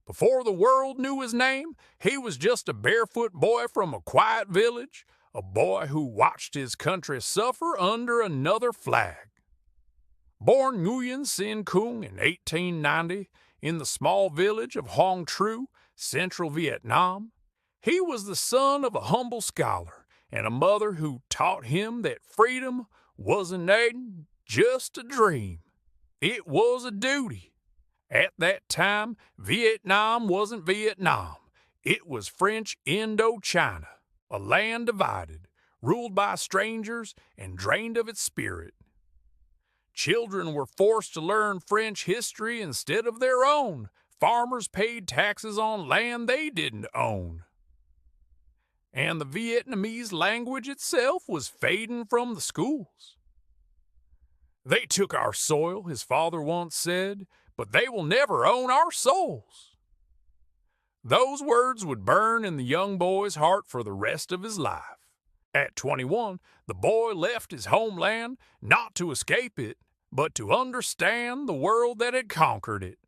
Before the world knew his name, he was just a barefoot boy from a quiet village, a boy who watched his country suffer under another flag. Born Nguyen Sin Kung in 1890 in the small village of Hong Tru, central Vietnam, he was the son of a humble scholar and a mother who taught him that freedom wasn't just a dream. It was a duty. At that time, Vietnam wasn't Vietnam. It was French Indochina, a land divided, ruled by strangers, and drained of its spirit. Children were forced to learn French history instead of their own. Farmers paid taxes on land they didn't own. And the Vietnamese language itself was fading from the schools. They took our soil, his father once said, but they will never own our souls. Those words would burn in the young boy's heart for the rest of his life. At 21, the boy left his homeland not to escape it, but to understand the world that had conquered it.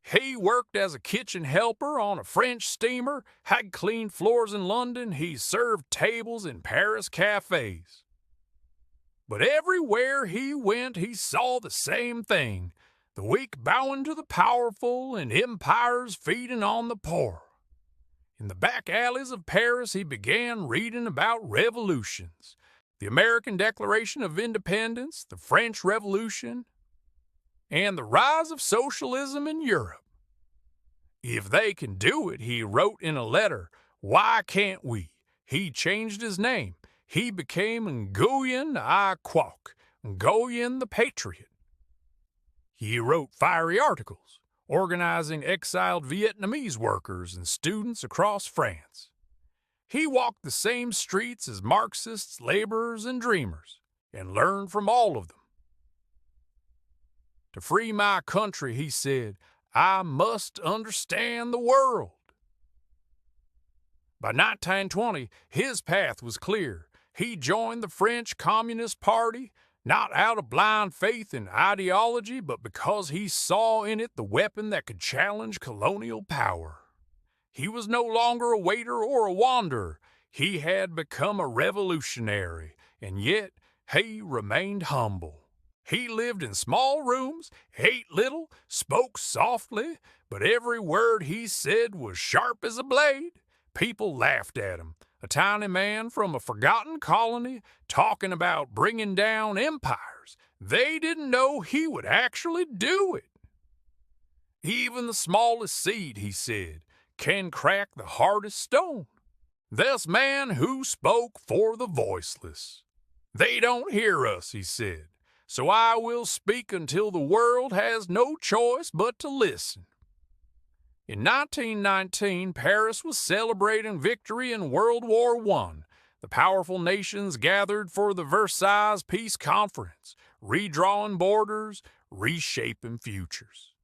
He worked as a kitchen helper on a French steamer, had cleaned floors in London, he served tables in Paris cafes. But everywhere he went, he saw the same thing, the weak bowing to the powerful and empires feeding on the poor. In the back alleys of Paris, he began reading about revolutions, the American Declaration of Independence, the French Revolution, and the rise of socialism in Europe. If they can do it, he wrote in a letter, why can't we? He changed his name. He became Nguyen I Quoc, Nguyen the Patriot. He wrote fiery articles, organizing exiled Vietnamese workers and students across France. He walked the same streets as Marxists, laborers, and dreamers, and learned from all of them. To free my country, he said, I must understand the world. By 1920, his path was clear. He joined the French Communist Party, not out of blind faith in ideology, but because he saw in it the weapon that could challenge colonial power. He was no longer a waiter or a wanderer. He had become a revolutionary, and yet he remained humble. He lived in small rooms, ate little, spoke softly, but every word he said was sharp as a blade. People laughed at him, a tiny man from a forgotten colony talking about bringing down empires. They didn't know he would actually do it. Even the smallest seed, he said, can crack the hardest stone. This man who spoke for the voiceless. They don't hear us, he said, so I will speak until the world has no choice but to listen. In 1919, Paris was celebrating victory in World War I. The powerful nations gathered for the Versailles Peace Conference, redrawing borders, reshaping futures.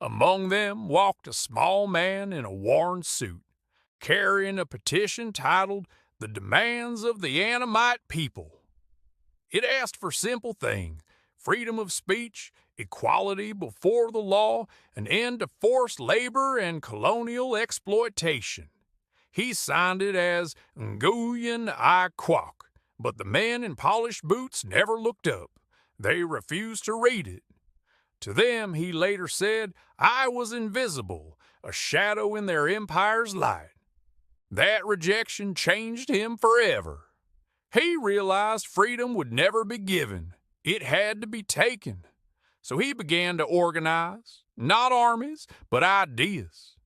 Among them walked a small man in a worn suit, carrying a petition titled The Demands of the Annamite People. It asked for simple things: freedom of speech, equality before the law, an end to forced labor and colonial exploitation. He signed it as Nguyen I Quoc, but the men in polished boots never looked up. They refused to read it. To them, he later said, I was invisible, a shadow in their empire's light. That rejection changed him forever. He realized freedom would never be given. It had to be taken. So he began to organize, not armies, but ideas.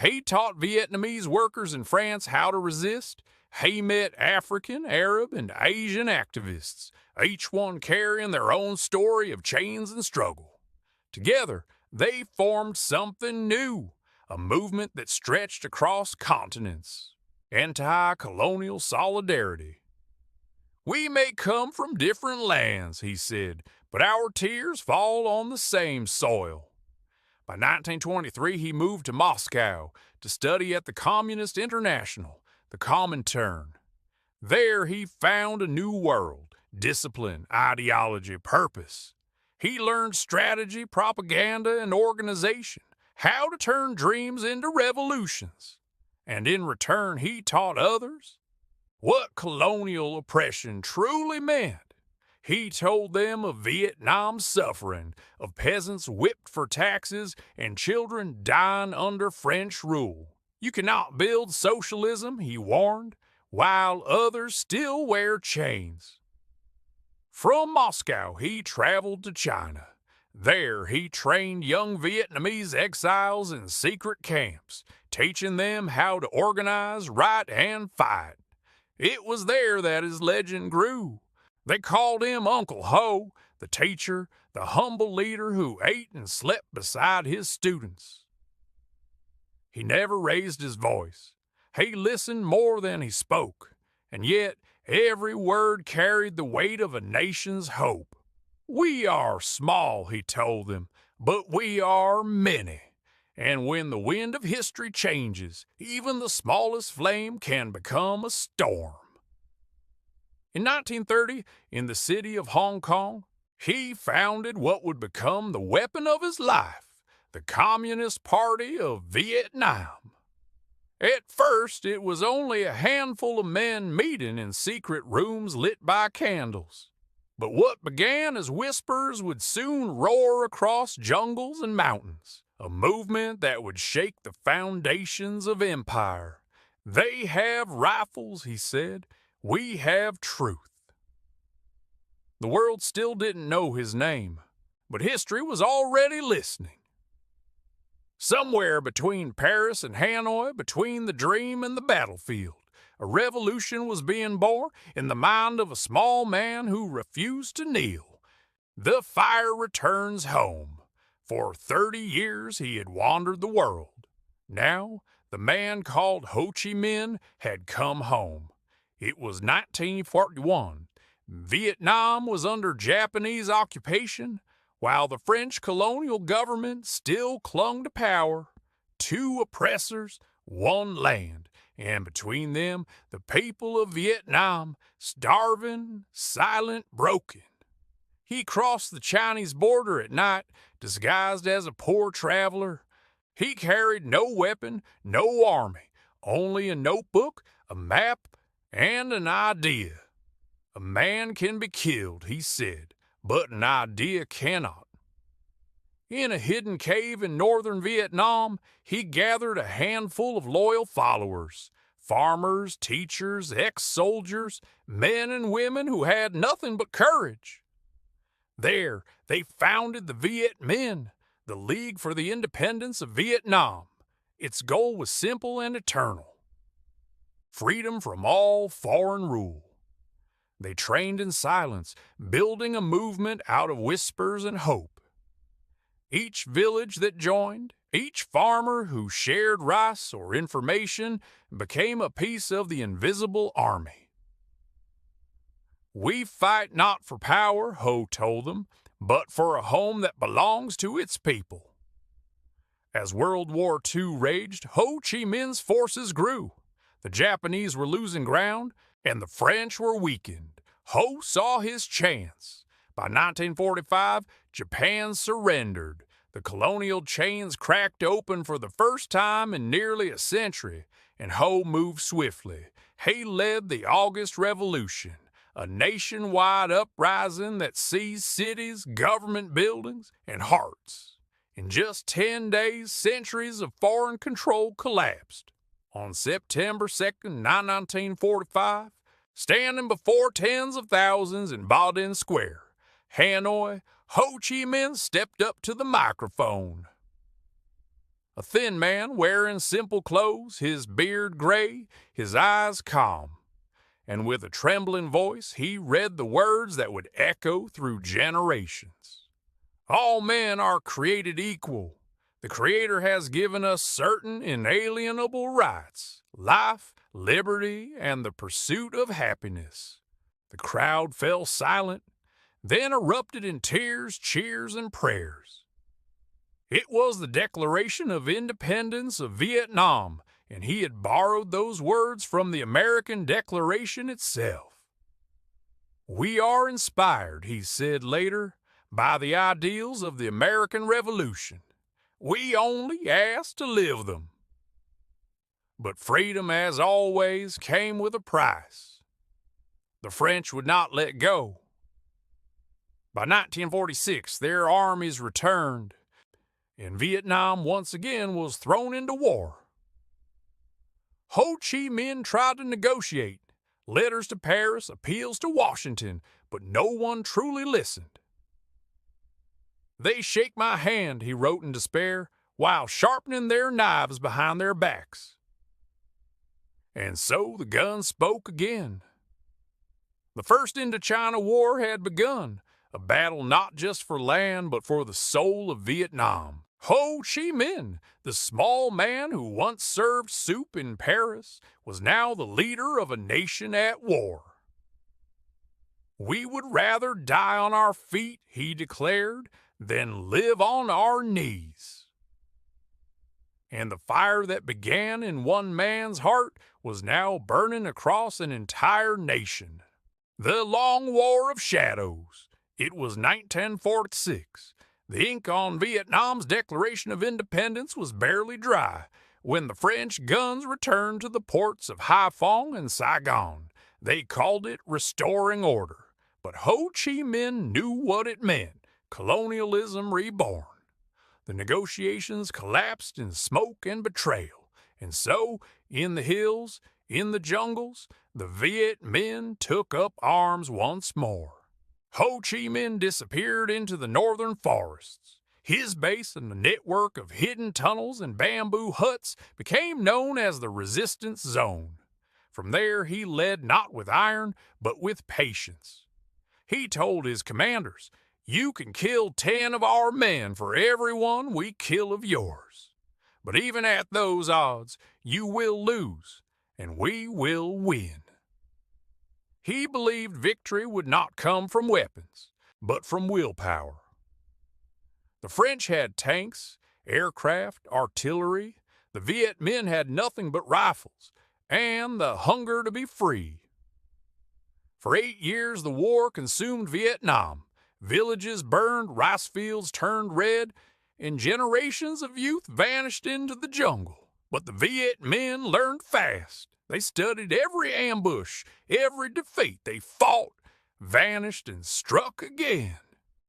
He taught Vietnamese workers in France how to resist. He met African, Arab, and Asian activists, each one carrying their own story of chains and struggle. Together, they formed something new, a movement that stretched across continents. Anti-colonial solidarity. We may come from different lands, he said, but our tears fall on the same soil. By 1923, he moved to Moscow to study at the Communist International, the Comintern. There he found a new world, discipline, ideology, purpose. He learned strategy, propaganda, and organization, how to turn dreams into revolutions. And in return, he taught others what colonial oppression truly meant. He told them of Vietnam's suffering, of peasants whipped for taxes and children dying under French rule. You cannot build socialism, he warned, while others still wear chains. From Moscow, he traveled to China. There, he trained young Vietnamese exiles in secret camps, teaching them how to organize, write, and fight. It was there that his legend grew. They called him Uncle Ho, the teacher, the humble leader who ate and slept beside his students. He never raised his voice. He listened more than he spoke, and yet every word carried the weight of a nation's hope. We are small, he told them, but we are many. And when the wind of history changes, even the smallest flame can become a storm. In 1930, in the city of Hong Kong, he founded what would become the weapon of his life, the Communist Party of Vietnam. At first, it was only a handful of men meeting in secret rooms lit by candles. But what began as whispers would soon roar across jungles and mountains, a movement that would shake the foundations of empire. They have rifles, he said. We have truth. The world still didn't know his name, but history was already listening. Somewhere between Paris and Hanoi, between the dream and the battlefield, a revolution was being born in the mind of a small man who refused to kneel. The fire returns home. For 30 years he had wandered the world. Now the man called Ho Chi Minh had come home. It was 1941. Vietnam was under Japanese occupation, while the French colonial government still clung to power. Two oppressors, one land, and between them the people of Vietnam, starving, silent, broken. He crossed the Chinese border at night, disguised as a poor traveler. He carried no weapon, no army, only a notebook, a map, and an idea. A man can be killed, he said, but an idea cannot. In a hidden cave in northern Vietnam, he gathered a handful of loyal followers, farmers, teachers, ex-soldiers, men and women who had nothing but courage. There, they founded the Viet Minh, the League for the Independence of Vietnam. Its goal was simple and eternal: freedom from all foreign rule. They trained in silence, building a movement out of whispers and hope. Each village that joined, each farmer who shared rice or information became a piece of the invisible army. We fight not for power, Ho told them, but for a home that belongs to its people. As World War II raged, Ho Chi Minh's forces grew. The Japanese were losing ground, and the French were weakened. Ho saw his chance. By 1945, Japan surrendered. The colonial chains cracked open for the first time in nearly a century, and Ho moved swiftly. He led the August Revolution, a nationwide uprising that seized cities, government buildings, and hearts. In just 10 days, centuries of foreign control collapsed. On September 2nd, 1945, standing before tens of thousands in Baodin Square, Hanoi, Ho Chi Minh stepped up to the microphone. A thin man wearing simple clothes, his beard gray, his eyes calm. And with a trembling voice, he read the words that would echo through generations. All men are created equal. The Creator has given us certain inalienable rights: life, liberty, and the pursuit of happiness. The crowd fell silent, then erupted in tears, cheers, and prayers. It was the Declaration of Independence of Vietnam, and he had borrowed those words from the American Declaration itself. We are inspired, he said later, by the ideals of the American Revolution. We only asked to live them. But freedom, as always, came with a price. The French would not let go. By 1946, their armies returned, and Vietnam once again was thrown into war. Ho Chi Minh tried to negotiate, letters to Paris, appeals to Washington, but no one truly listened. "They shake my hand," he wrote in despair, "while sharpening their knives behind their backs." And so the gun spoke again. The First Indochina War had begun, a battle not just for land but for the soul of Vietnam. Ho Chi Minh, the small man who once served soup in Paris, was now the leader of a nation at war. "We would rather die on our feet," he declared, "than live on our knees." And the fire that began in one man's heart was now burning across an entire nation. The Long War of Shadows. It was 1946. The ink on Vietnam's Declaration of Independence was barely dry when the French guns returned to the ports of Haiphong and Saigon. They called it restoring order, but Ho Chi Minh knew what it meant: colonialism reborn. The negotiations collapsed in smoke and betrayal, and so, in the hills, in the jungles, the Viet Minh took up arms once more. Ho Chi Minh disappeared into the northern forests. His base and the network of hidden tunnels and bamboo huts became known as the Resistance Zone. From there he led not with iron, but with patience. He told his commanders, "You can kill 10 of our men for every one we kill of yours. But even at those odds, you will lose, and we will win." He believed victory would not come from weapons, but from willpower. The French had tanks, aircraft, artillery. The Viet Minh had nothing but rifles, and the hunger to be free. For 8 years, the war consumed Vietnam. Villages burned, rice fields turned red, and generations of youth vanished into the jungle. But the Viet Minh learned fast. They studied every ambush, every defeat. They fought, vanished, and struck again.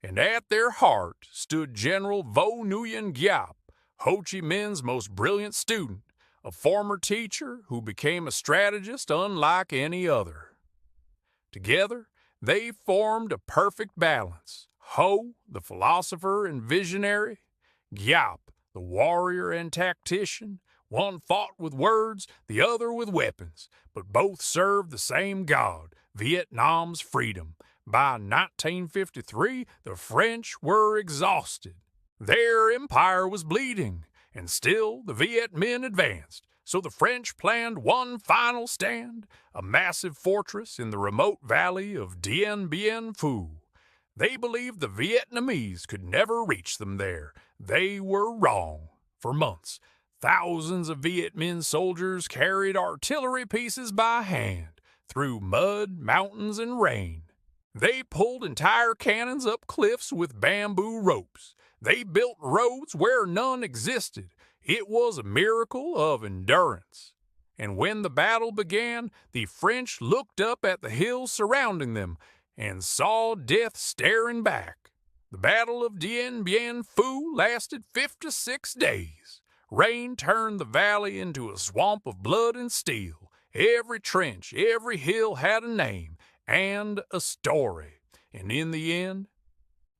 And at their heart stood General Vo Nguyen Giap, Ho Chi Minh's most brilliant student, a former teacher who became a strategist unlike any other. Together, they formed a perfect balance. Ho, the philosopher and visionary; Giap, the warrior and tactician. One fought with words, the other with weapons, but both served the same God, Vietnam's freedom. By 1953, the French were exhausted. Their empire was bleeding, and still the Viet Minh advanced. So the French planned one final stand, a massive fortress in the remote valley of Dien Bien Phu. They believed the Vietnamese could never reach them there. They were wrong. For months, thousands of Viet Minh soldiers carried artillery pieces by hand through mud, mountains, and rain. They pulled entire cannons up cliffs with bamboo ropes. They built roads where none existed. It was a miracle of endurance. And when the battle began, the French looked up at the hills surrounding them and saw death staring back. The Battle of Dien Bien Phu lasted 56 days. Rain turned the valley into a swamp of blood and steel. Every trench, every hill had a name and a story. And in the end,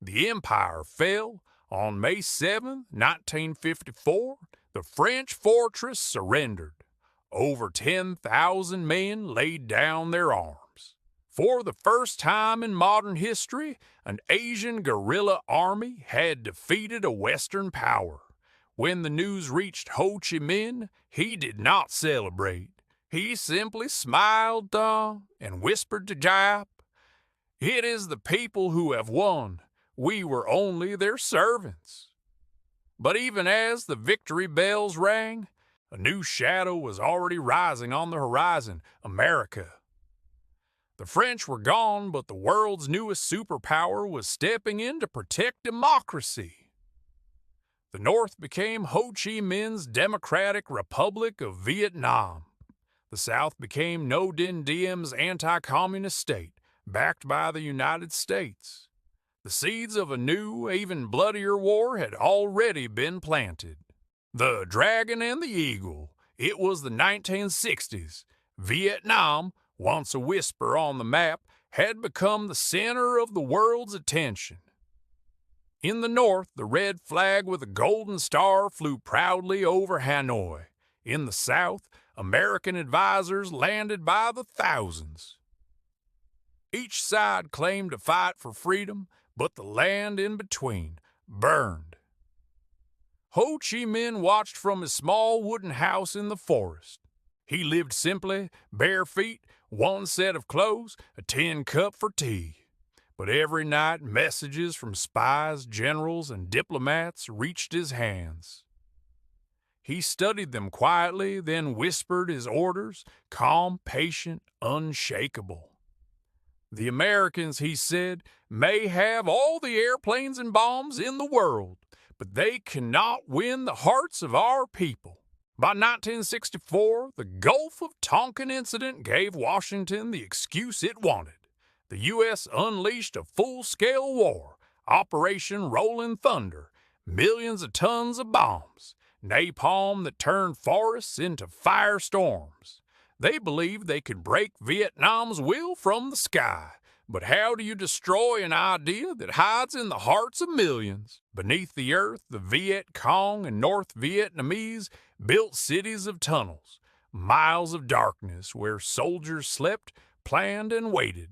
the empire fell. On May 7, 1954, the French fortress surrendered. Over 10,000 men laid down their arms. For the first time in modern history, an Asian guerrilla army had defeated a Western power. When the news reached Ho Chi Minh, he did not celebrate. He simply smiled and whispered to Giap, "It is the people who have won. We were only their servants." But even as the victory bells rang, a new shadow was already rising on the horizon: America. The French were gone, but the world's newest superpower was stepping in to protect democracy. The North became Ho Chi Minh's Democratic Republic of Vietnam. The South became Ngo Dinh Diem's anti-communist state, backed by the United States. The seeds of a new, even bloodier war had already been planted. The Dragon and the Eagle. It was the 1960s. Vietnam, once a whisper on the map, had become the center of the world's attention. In the north, the red flag with a golden star flew proudly over Hanoi. In the south, American advisors landed by the thousands. Each side claimed to fight for freedom, but the land in between burned. Ho Chi Minh watched from his small wooden house in the forest. He lived simply, bare feet, one set of clothes, a tin cup for tea. But every night messages from spies, generals, and diplomats reached his hands. He studied them quietly, then whispered his orders, calm, patient, unshakable. The Americans, he said, may have all the airplanes and bombs in the world, but they cannot win the hearts of our people. By 1964, the Gulf of Tonkin incident gave Washington the excuse it wanted. The U.S. unleashed a full-scale war, Operation Rolling Thunder, millions of tons of bombs, napalm that turned forests into firestorms. They believed they could break Vietnam's will from the sky. But how do you destroy an idea that hides in the hearts of millions? Beneath the earth, the Viet Cong and North Vietnamese built cities of tunnels, miles of darkness where soldiers slept, planned, and waited.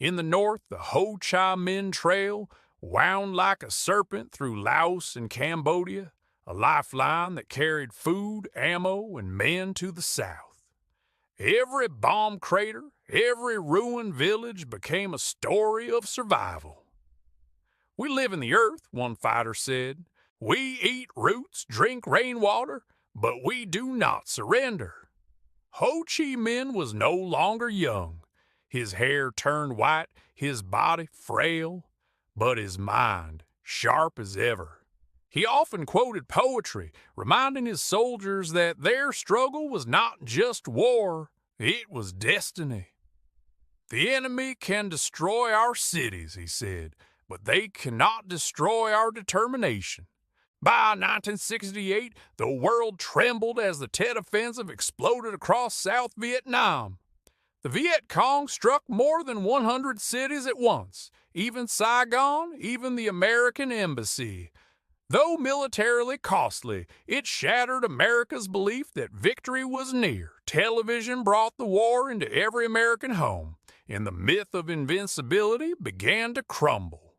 In the north, the Ho Chi Minh Trail wound like a serpent through Laos and Cambodia, a lifeline that carried food, ammo, and men to the south. Every bomb crater, every ruined village became a story of survival. We live in the earth, one fighter said. We eat roots, drink rainwater, but we do not surrender. Ho Chi Minh was no longer young. His hair turned white, his body frail, but his mind sharp as ever. He often quoted poetry, reminding his soldiers that their struggle was not just war, it was destiny. The enemy can destroy our cities, he said, but they cannot destroy our determination. By 1968, the world trembled as the Tet Offensive exploded across South Vietnam. The Viet Cong struck more than 100 cities at once, even Saigon, even the American embassy. Though militarily costly, it shattered America's belief that victory was near. Television brought the war into every American home, and the myth of invincibility began to crumble.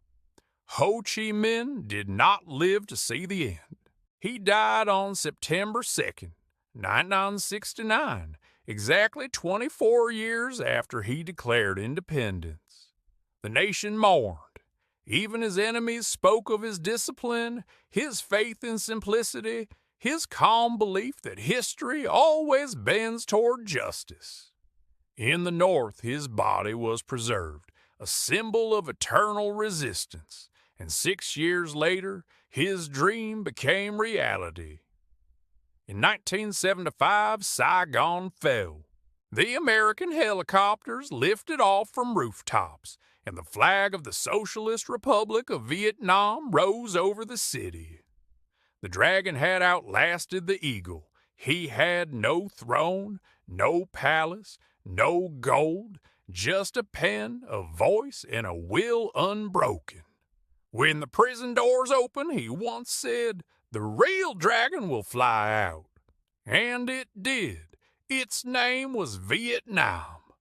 Ho Chi Minh did not live to see the end. He died on September 2nd, 1969, exactly 24 years after he declared independence. The nation mourned. Even his enemies spoke of his discipline, his faith in simplicity, his calm belief that history always bends toward justice. In the North, his body was preserved, a symbol of eternal resistance, and 6 years later, his dream became reality. In 1975, Saigon fell. The American helicopters lifted off from rooftops, and the flag of the Socialist Republic of Vietnam rose over the city. The dragon had outlasted the eagle. He had no throne, no palace, no gold, just a pen, a voice, and a will unbroken. When the prison doors open, he once said, the real dragon will fly out. And it did. Its name was Vietnam.